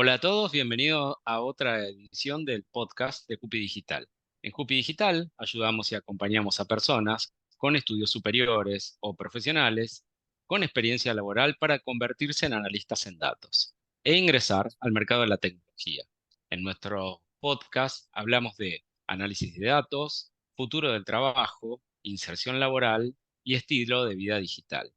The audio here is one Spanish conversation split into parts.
Hola a todos, bienvenidos a otra edición del podcast de Cupi Digital. En Cupi Digital ayudamos y acompañamos a personas con estudios superiores o profesionales con experiencia laboral para convertirse en analistas en datos e ingresar al mercado de la tecnología. En nuestro podcast hablamos de análisis de datos, futuro del trabajo, inserción laboral y estilo de vida digital.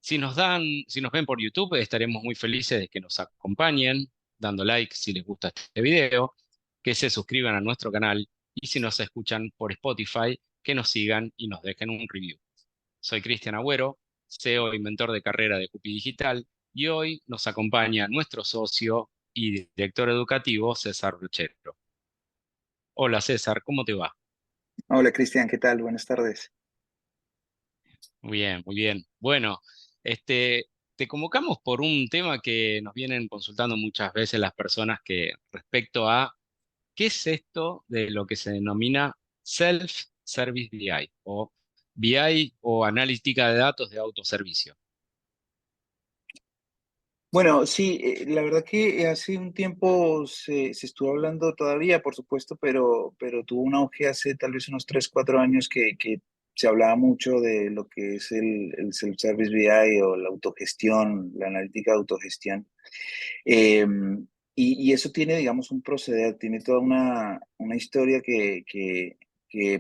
Si nos ven por YouTube, estaremos muy felices de que nos acompañen, dando like si les gusta este video, que se suscriban a nuestro canal y si nos escuchan por Spotify, que nos sigan y nos dejen un review. Soy Cristian Agüero, CEO y mentor de carrera de Cupi Digital, y hoy nos acompaña nuestro socio y director educativo, César Brochero. Hola César, ¿cómo te va? Hola Cristian, ¿qué tal? Buenas tardes. Muy bien, muy bien. Bueno, te convocamos por un tema que nos vienen consultando muchas veces las personas que respecto a qué es esto de lo que se denomina Self-Service BI o BI o analítica de datos de autoservicio. Bueno, sí, la verdad que hace un tiempo se estuvo hablando todavía, por supuesto, pero tuvo un auge hace tal vez unos 3 4 años que se hablaba mucho de lo que es el Self-Service BI o la autogestión, la analítica de autogestión. Eh, y eso tiene, digamos, un proceder, tiene toda una historia que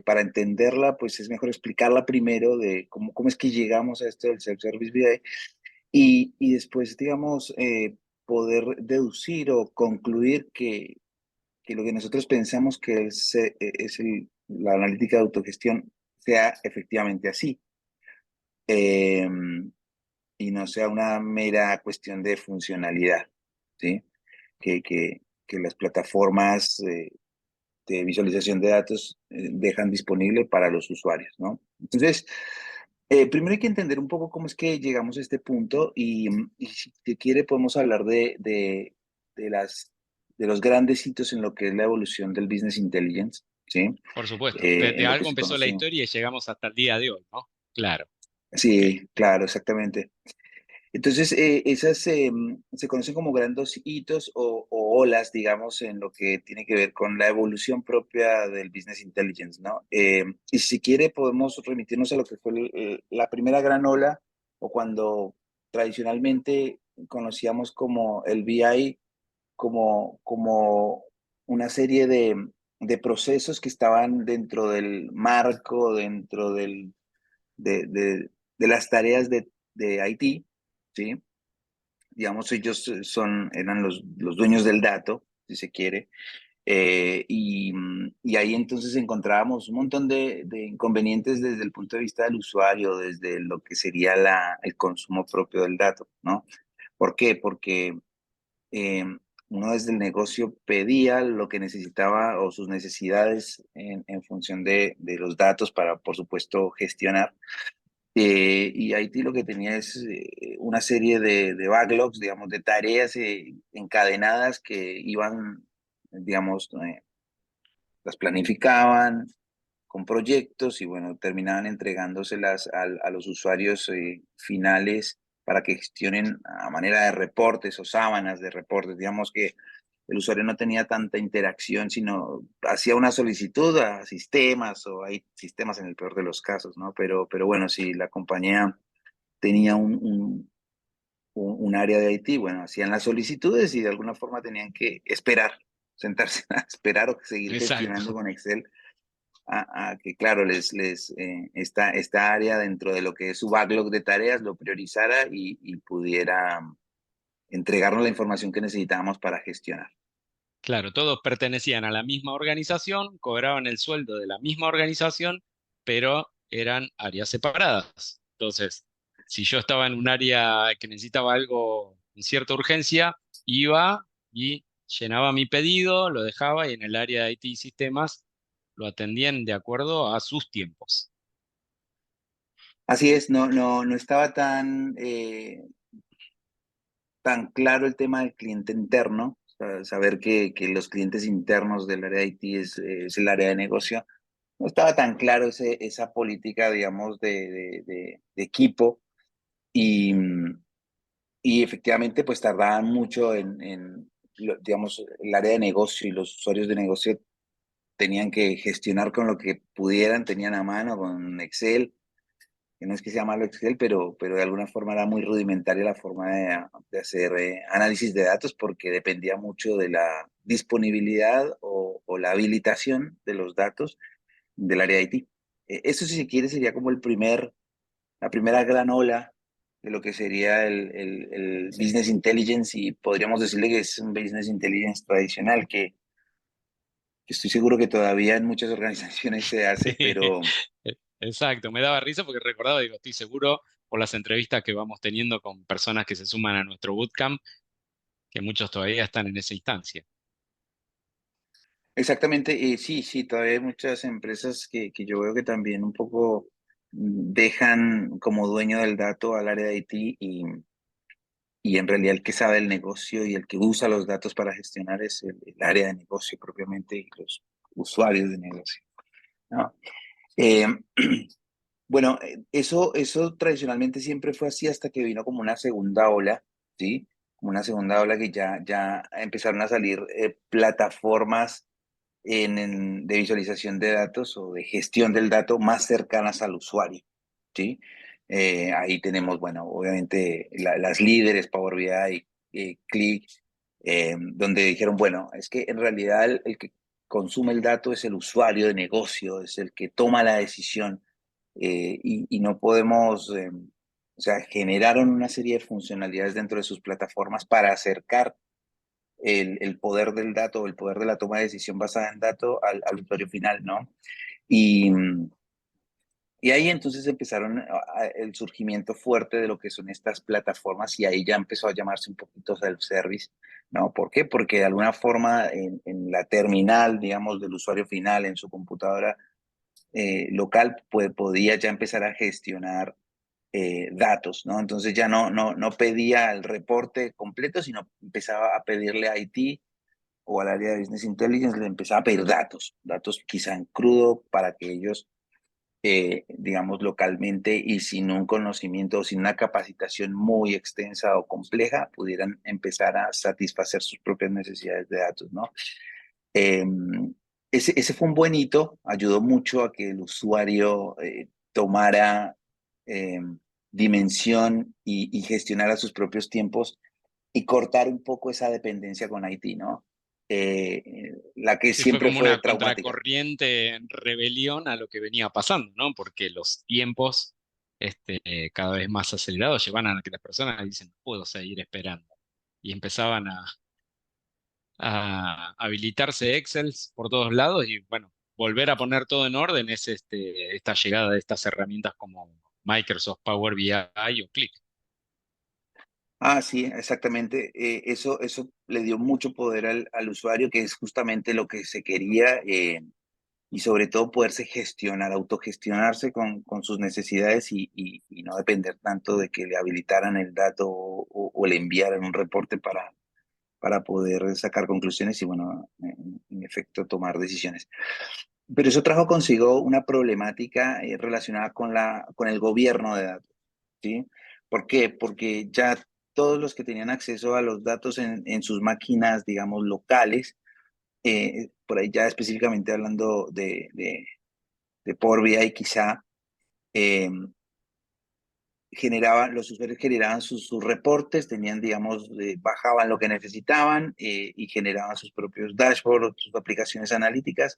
para entenderla, pues es mejor explicarla primero de cómo es que llegamos a esto del Self-Service BI. Y después, digamos, poder deducir o concluir que lo que nosotros pensamos que la analítica de autogestión sea efectivamente así, eh, y no sea una mera cuestión de funcionalidad, ¿sí? Que las plataformas de visualización de datos dejan disponible para los usuarios, ¿no? Entonces, primero hay que entender un poco cómo es que llegamos a este punto y si se quiere podemos hablar de de los grandes hitos en lo que es la evolución del business intelligence, ¿sí? Por supuesto, de En lo que algo se empezó la conoce. historia y llegamos hasta el día de hoy, ¿no? Claro, ok. Sí, claro, exactamente. Entonces, esas se conocen como grandes hitos o olas, digamos, en lo que tiene que ver con la evolución propia del business intelligence, ¿no? Y si quiere, podemos remitirnos a lo que fue la primera gran ola o cuando tradicionalmente conocíamos como el BI, como una serie de procesos que estaban dentro del marco, dentro de las tareas de IT, ¿sí? Digamos, ellos eran los dueños del dato, si se quiere, y ahí entonces encontrábamos un montón de inconvenientes desde el punto de vista del usuario, desde lo que sería el consumo propio del dato, ¿no? ¿Por qué? Porque eh, uno desde el negocio pedía lo que necesitaba o sus necesidades en función de los datos para, por supuesto, gestionar. Y Haití lo que tenía es una serie de backlogs, digamos, de tareas encadenadas que iban, digamos, las planificaban con proyectos y bueno, terminaban entregándoselas a los usuarios finales para que gestionen a manera de reportes o sábanas de reportes. Digamos que el usuario no tenía tanta interacción, sino hacía una solicitud a sistemas o hay sistemas en el peor de los casos, ¿no? Pero bueno, si la compañía tenía un área de IT, bueno, hacían las solicitudes y de alguna forma tenían que esperar, sentarse a esperar o seguir gestionando Exacto. con Excel a que, claro, esta área dentro de lo que es su backlog de tareas lo priorizara y pudiera entregarnos la información que necesitábamos para gestionar. Claro, todos pertenecían a la misma organización, cobraban el sueldo de la misma organización, pero eran áreas separadas. Entonces, si yo estaba en un área que necesitaba algo con cierta urgencia, iba y llenaba mi pedido, lo dejaba y en el área de IT y sistemas lo atendían de acuerdo a sus tiempos. Así es, no estaba tan claro el tema del cliente interno, saber que los clientes internos del área de IT es el área de negocio. No estaba tan claro esa política, digamos, de equipo y, y efectivamente pues tardaban mucho en digamos, el área de negocio y los usuarios de negocio tenían que gestionar con lo que pudieran, tenían a mano, con Excel, que no es que sea malo Excel, pero de alguna forma era muy rudimentaria la forma de hacer análisis de datos porque dependía mucho de la disponibilidad o la habilitación de los datos del área de IT. Eso, si se quiere, sería como la primera gran ola de lo que sería el Business Intelligence, y podríamos decirle que es un Business Intelligence tradicional que estoy seguro que todavía en muchas organizaciones se hace, pero Exacto, me daba risa porque recordaba, digo, estoy seguro por las entrevistas que vamos teniendo con personas que se suman a nuestro bootcamp, que muchos todavía están en esa instancia. exactamente, sí, sí, todavía hay muchas empresas que yo veo que también un poco dejan como dueño del dato al área de IT, y en realidad el que sabe el negocio y el que usa los datos para gestionar es el área de negocio propiamente y los usuarios de negocio, ¿no? Eh, bueno, eso tradicionalmente siempre fue así hasta que vino como una segunda ola, ¿sí? Como una segunda ola que ya empezaron a salir plataformas de visualización de datos o de gestión del dato más cercanas al usuario, ¿sí? Ahí tenemos, bueno, obviamente las líderes, Power BI, Click, donde dijeron, bueno, es que en realidad el que consume el dato es el usuario de negocio, es el que toma la decisión, y no podemos, o sea, generaron una serie de funcionalidades dentro de sus plataformas para acercar el poder del dato, el poder de la toma de decisión basada en dato al usuario final, ¿no? Y, y ahí entonces empezaron el surgimiento fuerte de lo que son estas plataformas, y ahí ya empezó a llamarse un poquito self-service, ¿no? ¿Por qué? Porque de alguna forma en la terminal, digamos, del usuario final en su computadora local, pues podía ya empezar a gestionar datos, ¿no? Entonces ya no pedía el reporte completo, sino empezaba a pedirle a IT o al área de Business Intelligence, le empezaba a pedir datos quizá en crudo para que ellos, digamos, localmente y sin un conocimiento o sin una capacitación muy extensa o compleja, pudieran empezar a satisfacer sus propias necesidades de datos, ¿no? Eh, ese fue un buen hito, ayudó mucho a que el usuario tomara eh, dimensión y gestionara sus propios tiempos y cortar un poco esa dependencia con Haití, ¿no? La que Sí, fue siempre como fue una traumática. contracorriente rebelión a lo que venía pasando, ¿no? Porque los tiempos cada vez más acelerados llevan a que las personas dicen, no puedo seguir esperando. Y empezaban a habilitarse Excel por todos lados y bueno, volver a poner todo en orden es esta llegada de estas herramientas como Microsoft Power BI o Click. Ah, sí, exactamente. Eso le dio mucho poder al usuario, que es justamente lo que se quería, y sobre todo poderse gestionar, autogestionarse con sus necesidades y no depender tanto de que le habilitaran el dato o le enviaran un reporte para poder sacar conclusiones y, bueno, en efecto, tomar decisiones. Pero eso trajo consigo una problemática relacionada con el gobierno de datos, ¿sí? ¿Por qué? Porque ya todos los que tenían acceso a los datos en sus máquinas, digamos, locales, por ahí ya específicamente hablando de Power BI quizá, eh, los usuarios generaban sus reportes, tenían, digamos, bajaban lo que necesitaban y generaban sus propios dashboards, sus aplicaciones analíticas,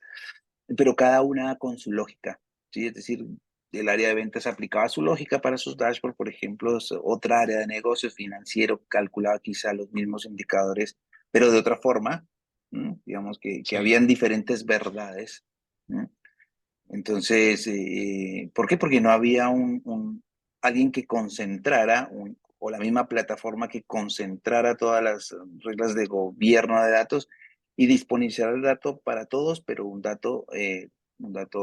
pero cada una con su lógica, ¿sí? Es decir, el área de ventas aplicaba su lógica para sus dashboards, por ejemplo, otra área de negocios financiero calculaba quizá los mismos indicadores, pero de otra forma, ¿no? Digamos que Sí. habían diferentes verdades, ¿no? Entonces, ¿por qué? Porque no había alguien que concentrara, o la misma plataforma que concentrara todas las reglas de gobierno de datos y disponibilizar el dato para todos, pero un dato,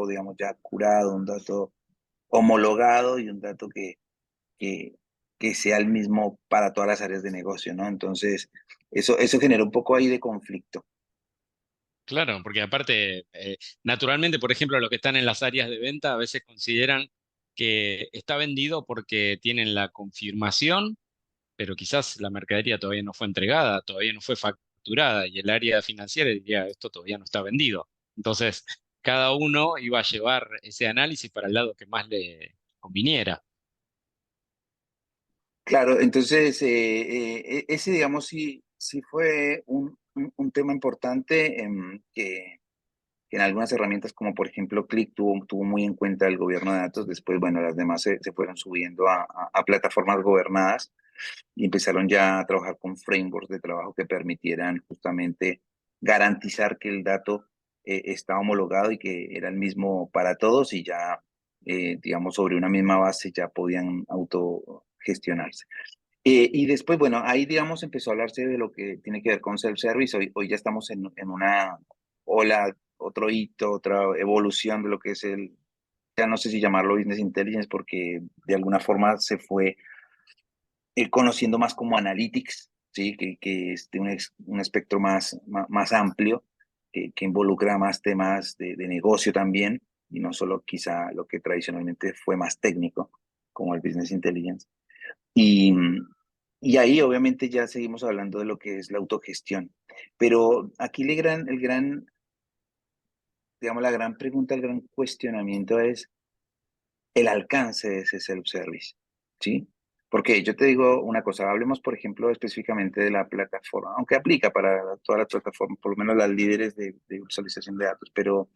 digamos, ya curado, un dato homologado y un dato que, que sea el mismo para todas las áreas de negocio, ¿no? Entonces, eso genera un poco ahí de conflicto. Claro, porque aparte, naturalmente, por ejemplo, los que están en las áreas de venta a veces consideran que está vendido porque tienen la confirmación, pero quizás la mercadería todavía no fue entregada, todavía no fue facturada facturada y el área financiera diría, esto todavía no está vendido. Entonces, cada uno iba a llevar ese análisis para el lado que más le conviniera. Claro, entonces ese, digamos, sí, sí fue un tema importante que en algunas herramientas como por ejemplo Click tuvo muy en cuenta el gobierno de datos. Después, bueno, las demás se fueron subiendo a plataformas gobernadas y empezaron ya a trabajar con frameworks de trabajo que permitieran justamente garantizar que el dato está homologado y que era el mismo para todos y ya, digamos, sobre una misma base ya podían autogestionarse. Y después, bueno, ahí, digamos, empezó a hablarse de lo que tiene que ver con self-service. Hoy ya estamos en una ola, otro hito, otra evolución de lo que es ya no sé si llamarlo business intelligence, porque de alguna forma se fue conociendo más como analytics, ¿sí? Que es de un espectro más amplio, que involucra más temas de negocio también, y no solo quizá lo que tradicionalmente fue más técnico, como el business intelligence. Y, y ahí obviamente ya seguimos hablando de lo que es la autogestión. Pero aquí digamos, la gran pregunta, el gran cuestionamiento es el alcance de ese self-service, ¿sí? Porque yo te digo una cosa, hablemos por ejemplo específicamente de la plataforma, aunque aplica para todas las plataformas, por lo menos las líderes de visualización de datos, pero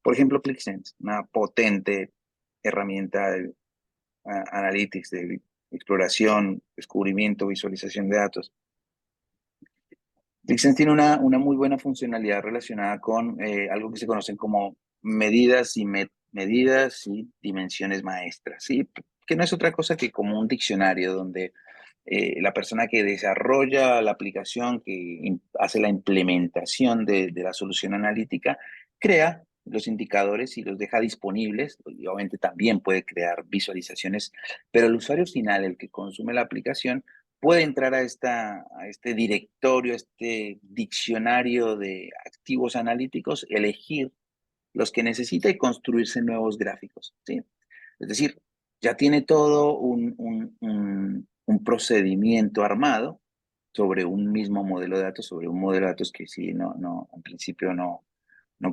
por ejemplo ClickSense, una potente herramienta de analytics, de exploración, descubrimiento, visualización de datos. ClickSense tiene una muy buena funcionalidad relacionada con algo que se conocen como medidas y dimensiones maestras, ¿sí? Que no es otra cosa que como un diccionario donde la persona que desarrolla la aplicación, que hace la implementación de la solución analítica, crea los indicadores y los deja disponibles, y obviamente también puede crear visualizaciones, pero el usuario final, el que consume la aplicación, puede entrar a este directorio, a este diccionario de activos analíticos, elegir los que necesita y construirse nuevos gráficos, ¿sí? Es decir, ya tiene todo un procedimiento armado sobre un mismo modelo de datos, sobre un modelo de datos que sí, en principio no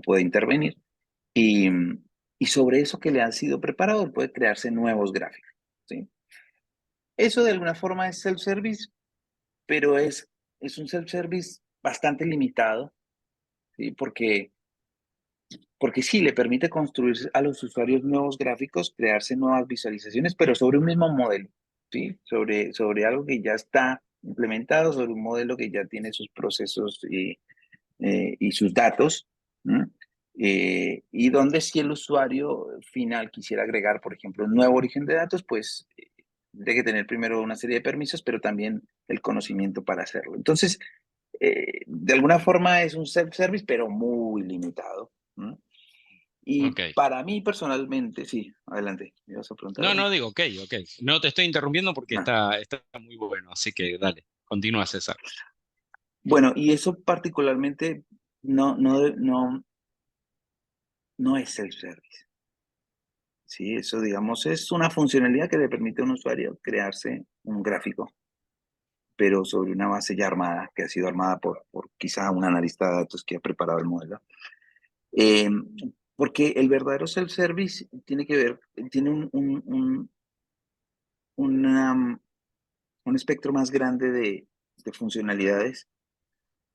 puede intervenir. Y, y sobre eso que le han sido preparados puede crearse nuevos gráficos, ¿sí? Eso de alguna forma es self-service, pero es un self-service bastante limitado, ¿sí? Porque sí le permite construir a los usuarios nuevos gráficos, crearse nuevas visualizaciones, pero sobre un mismo modelo, ¿sí? Sobre algo que ya está implementado, sobre un modelo que ya tiene sus procesos y sus datos, ¿no? Y donde si el usuario final quisiera agregar, por ejemplo, un nuevo origen de datos, pues tiene que tener primero una serie de permisos, pero también el conocimiento para hacerlo. Entonces, de alguna forma es un self-service, pero muy limitado, ¿no? Y Ok. para mí personalmente, sí, adelante, ¿me vas a preguntar No, algo? no digo, ok, ok. No te estoy interrumpiendo porque Ah. está muy bueno, así que dale, continúa, César. Bueno, y eso particularmente no es self-service, ¿sí? Eso, digamos, es una funcionalidad que le permite a un usuario crearse un gráfico, pero sobre una base ya armada, que ha sido armada por quizá un analista de datos que ha preparado el modelo. Eh, Porque el verdadero self-service tiene que ver, tiene una, un espectro más grande de funcionalidades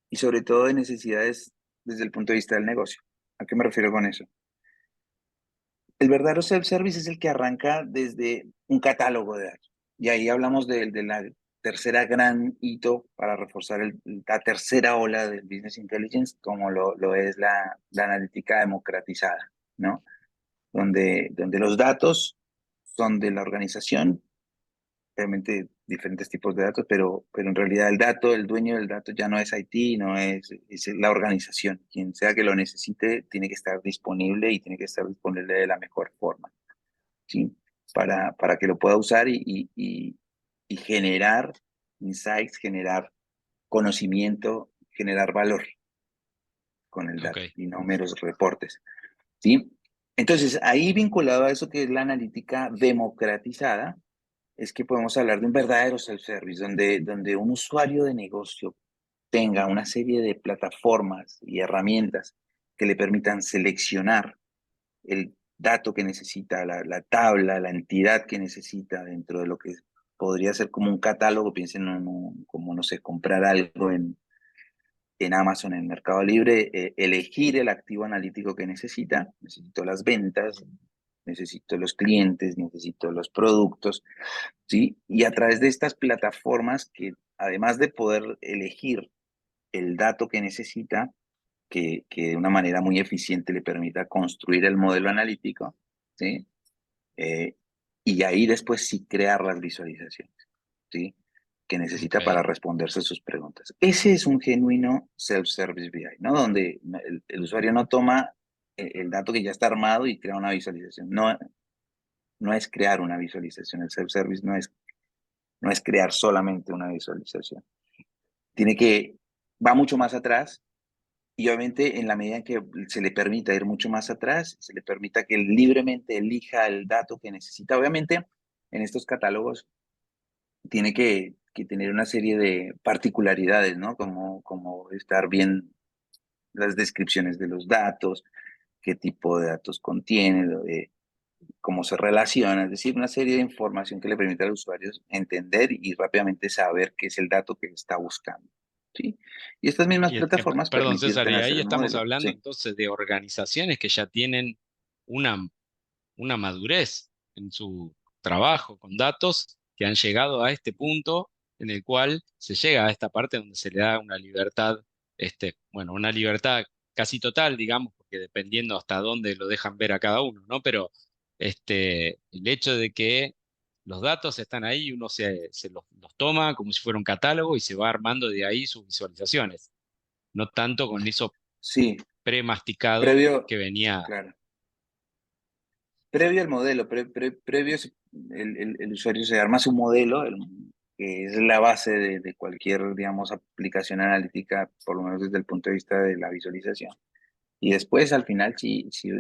y sobre todo de necesidades desde el punto de vista del negocio. ¿A qué me refiero con eso? El verdadero self-service es el que arranca desde un catálogo de datos. Y ahí hablamos de la tercera gran hito para reforzar la tercera ola del Business Intelligence, como lo es la analítica democratizada, ¿no? Donde los datos son de la organización, realmente diferentes tipos de datos, pero en realidad el dato, el dueño del dato ya no es IT, es la organización. Quien sea que lo necesite tiene que estar disponible y tiene que estar disponible de la mejor forma, ¿sí? Para que lo pueda usar y generar insights, generar conocimiento, generar valor con el Ok, dato y no meros reportes, ¿sí? Entonces, ahí vinculado a eso que es la analítica democratizada, es que podemos hablar de un verdadero self-service, donde un usuario de negocio tenga una serie de plataformas y herramientas que le permitan seleccionar el dato que necesita, la tabla, la entidad que necesita dentro de lo que podría ser como un catálogo, piensen como, no sé, comprar algo en Amazon, en Mercado Libre, elegir el activo analítico que necesita. Necesito las ventas, necesito los clientes, necesito los productos, ¿sí? Y a través de estas plataformas que, además de poder elegir el dato que necesita, que de una manera muy eficiente le permita construir el modelo analítico, ¿sí? Eh, y ahí después sí crear las visualizaciones, ¿sí? Que necesita para Ok. responderse sus preguntas. Ese es un genuino self-service BI, ¿no? Donde el usuario no toma el dato que ya está armado y crea una visualización. No, no es crear una visualización. El self-service no es crear solamente una visualización. Tiene que, va mucho más atrás. Y obviamente en la medida en que se le permita ir mucho más atrás, se le permita que él libremente elija el dato que necesita. Obviamente en estos catálogos tiene que tener una serie de particularidades, ¿no? Como estar bien las descripciones de los datos, qué tipo de datos contiene, cómo se relaciona, es decir, una serie de información que le permite al usuario entender y rápidamente saber qué es el dato que está buscando. ¿Sí? Y estas mismas plataformas Perdón, permitirte César, y hacer ahí el estamos modelo. hablando Sí. entonces de organizaciones que ya tienen una, una madurez en su trabajo con datos, que han llegado a este punto en el cual se llega a esta parte donde se le da una libertad, bueno, una libertad casi total, digamos, porque dependiendo hasta dónde lo dejan ver a cada uno, ¿no? Pero el hecho de que los datos están ahí, uno se los toma como si fuera un catálogo y se va armando de ahí sus visualizaciones, no tanto con eso Sí, premasticado previo, que venía. claro, previo al modelo, previo el usuario se arma su modelo, que es la base de cualquier, digamos, aplicación analítica, por lo menos desde el punto de vista de la visualización. Y después, al final, sí, sí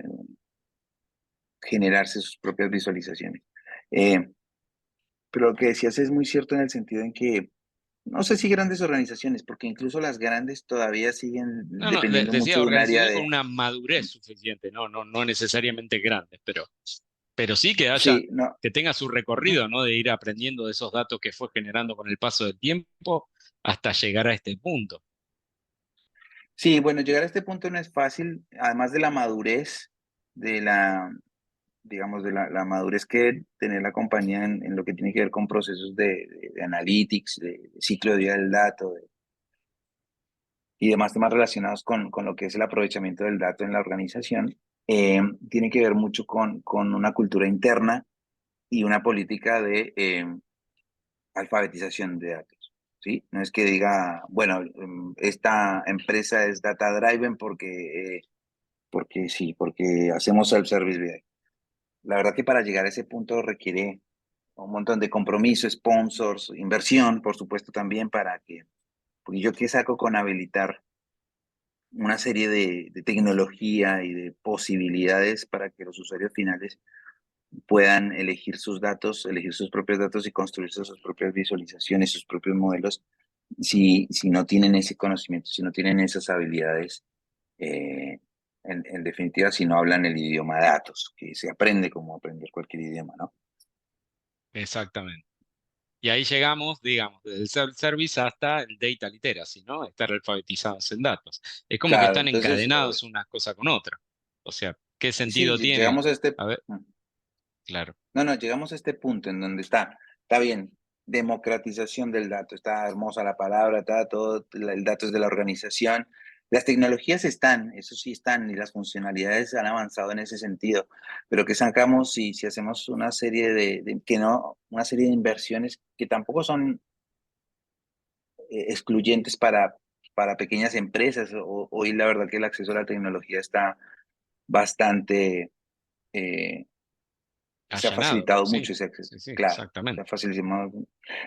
generarse sus propias visualizaciones. Eh, pero lo que decías es muy cierto en el sentido en que, no sé si grandes organizaciones, porque incluso las grandes todavía siguen No, no, dependiendo mucho decía de un área organizaciones con de... una madurez suficiente, no necesariamente grandes, pero sí que haya, Sí, no. que tenga su Ujú. recorrido, ¿no? De ir aprendiendo de esos datos que fue generando con el paso del tiempo hasta llegar a este punto. Sí, bueno, llegar a este punto no es fácil, además de la madurez, de la, digamos, de la madurez que tener la compañía en lo que tiene que ver con procesos de analytics, de ciclo de vida del dato y demás temas relacionados con lo que es el aprovechamiento del dato en la organización, tiene que ver mucho con una cultura interna y una política de alfabetización de datos. ¿Sí? No es que diga, bueno, esta empresa es data driven porque sí, porque hacemos self-service BI. La verdad que para llegar a ese punto requiere un montón de compromiso, sponsors, inversión, por supuesto, también para que, porque yo qué saco con habilitar una serie de tecnología y de posibilidades para que los usuarios finales puedan elegir sus datos, elegir sus propios datos y construirse sus propias visualizaciones, sus propios modelos, si no tienen ese conocimiento, si no tienen esas habilidades, eh, en definitiva, si no hablan el idioma de datos, que se aprende como aprender cualquier idioma, ¿no? Exactamente. Y ahí llegamos, digamos, desde el self-service hasta el data literacy, ¿no? Estar alfabetizados en datos. Es como que Claro, están entonces, encadenados una cosa con otra. O sea, ¿qué sí, sentido tiene? llegamos a este, A ver, claro. no, no, llegamos a este punto en donde está bien, democratización del dato, está hermosa la palabra, está todo, el dato es de la organización. Las tecnologías están, eso sí están, y las funcionalidades han avanzado en ese sentido, pero que sacamos si hacemos una serie que no, una serie de inversiones que tampoco son excluyentes para pequeñas empresas. Hoy la verdad que el acceso a la tecnología está bastante, eh, se ha Allanado, facilitado sí, mucho ese acceso, sí, sí, claro, se exactamente. ha facilitado,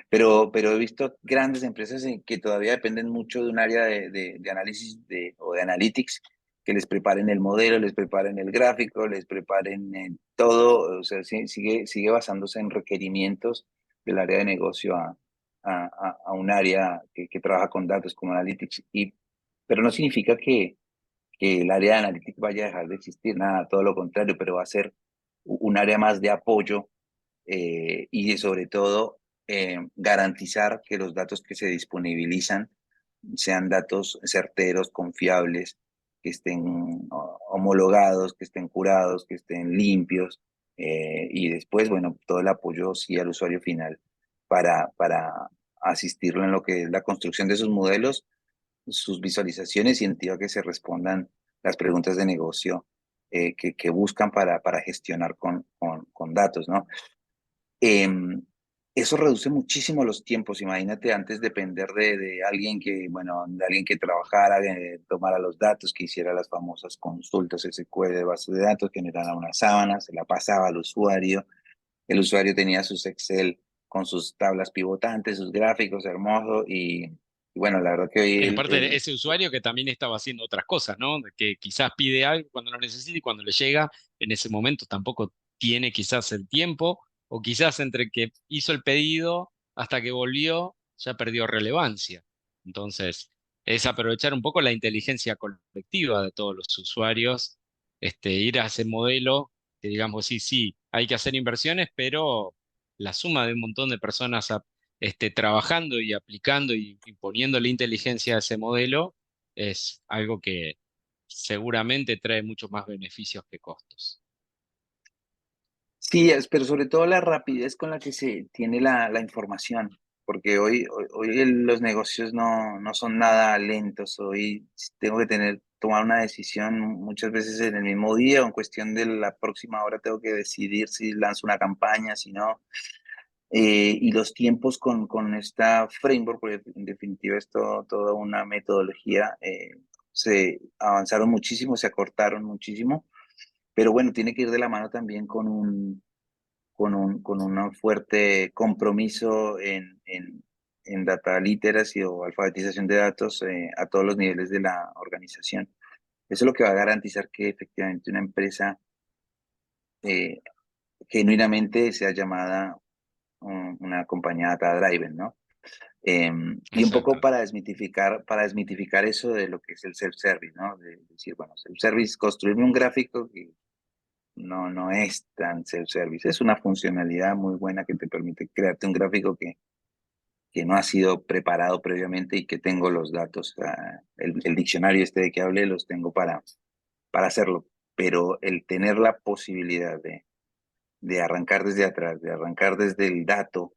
pero he visto grandes empresas que todavía dependen mucho de un área de análisis o de analytics, que les preparen el modelo, les preparen el gráfico, les preparen todo, o sea, sigue basándose en requerimientos del área de negocio a un área que trabaja con datos como Analytics, pero no significa que el área de Analytics vaya a dejar de existir, nada, todo lo contrario, pero va a ser un área más de apoyo y sobre todo garantizar que los datos que se disponibilizan sean datos certeros, confiables, que estén homologados, que estén curados, que estén limpios y después, bueno, todo el apoyo sí al usuario final para asistirlo en lo que es la construcción de sus modelos, sus visualizaciones y en definitiva que se respondan las preguntas de negocio que buscan para gestionar con datos, ¿no? Em, Eso reduce muchísimo los tiempos. Imagínate antes depender de alguien que, bueno, de alguien que trabajara, tomara los datos, que hiciera las famosas consultas SQL de base de datos, generara una sábana, se la pasaba al usuario. El usuario tenía sus Excel con sus tablas pivotantes, sus gráficos hermosos y bueno, la verdad que hoy Y aparte de ese usuario que también estaba haciendo otras cosas, ¿no? Que quizás pide algo cuando lo necesita y cuando le llega, en ese momento tampoco tiene quizás el tiempo, o quizás entre que hizo el pedido hasta que volvió, ya perdió relevancia. Entonces, es aprovechar un poco la inteligencia colectiva de todos los usuarios, ir a ese modelo que digamos, sí, sí, hay que hacer inversiones, pero la suma de un montón de personas trabajando y aplicando y poniéndole inteligencia a ese modelo es algo que seguramente trae muchos más beneficios que costos. sí, pero sobre todo la rapidez con la que se tiene la información, porque hoy los negocios no son nada lentos, hoy tengo que tomar una decisión muchas veces en el mismo día o en cuestión de la próxima hora tengo que decidir si lanzo una campaña, si no, y los tiempos con esta framework, porque en definitiva es toda una metodología, se avanzaron muchísimo, se acortaron muchísimo, pero bueno, tiene que ir de la mano también con un fuerte compromiso en data literacy o alfabetización de datos a todos los niveles de la organización. Eso es lo que va a garantizar que efectivamente una empresa eh, genuinamente sea llamada una compañía data driven, ¿no? Y un poco Exacto. para desmitificar eso de lo que es el self-service, ¿no? De decir, bueno, self-service, construirme un gráfico que no es tan self-service. Es una funcionalidad muy buena que te permite crearte un gráfico que no ha sido preparado previamente y que tengo los datos, el diccionario este de que hablé, los tengo para hacerlo. Pero el tener la posibilidad de arrancar desde atrás, de arrancar desde el dato,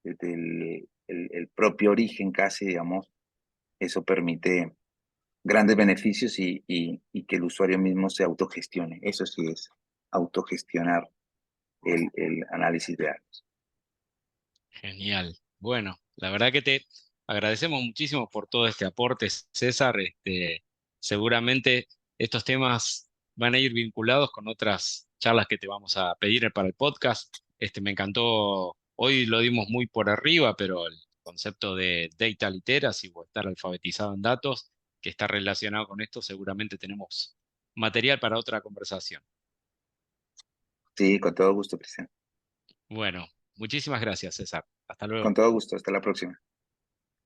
desde el propio origen casi, digamos, eso permite grandes beneficios y que el usuario mismo se autogestione. Eso sí es autogestionar el análisis de datos. Genial. Bueno, la verdad que te agradecemos muchísimo por todo este aporte, César. Seguramente estos temas van a ir vinculados con otras charlas que te vamos a pedir para el podcast. Me encantó, hoy lo dimos muy por arriba, pero el concepto de data literacy o estar alfabetizado en datos, que está relacionado con esto, seguramente tenemos material para otra conversación. Sí, con todo gusto, Cristian. Bueno, muchísimas gracias, César. Hasta luego. Con todo gusto. Hasta la próxima.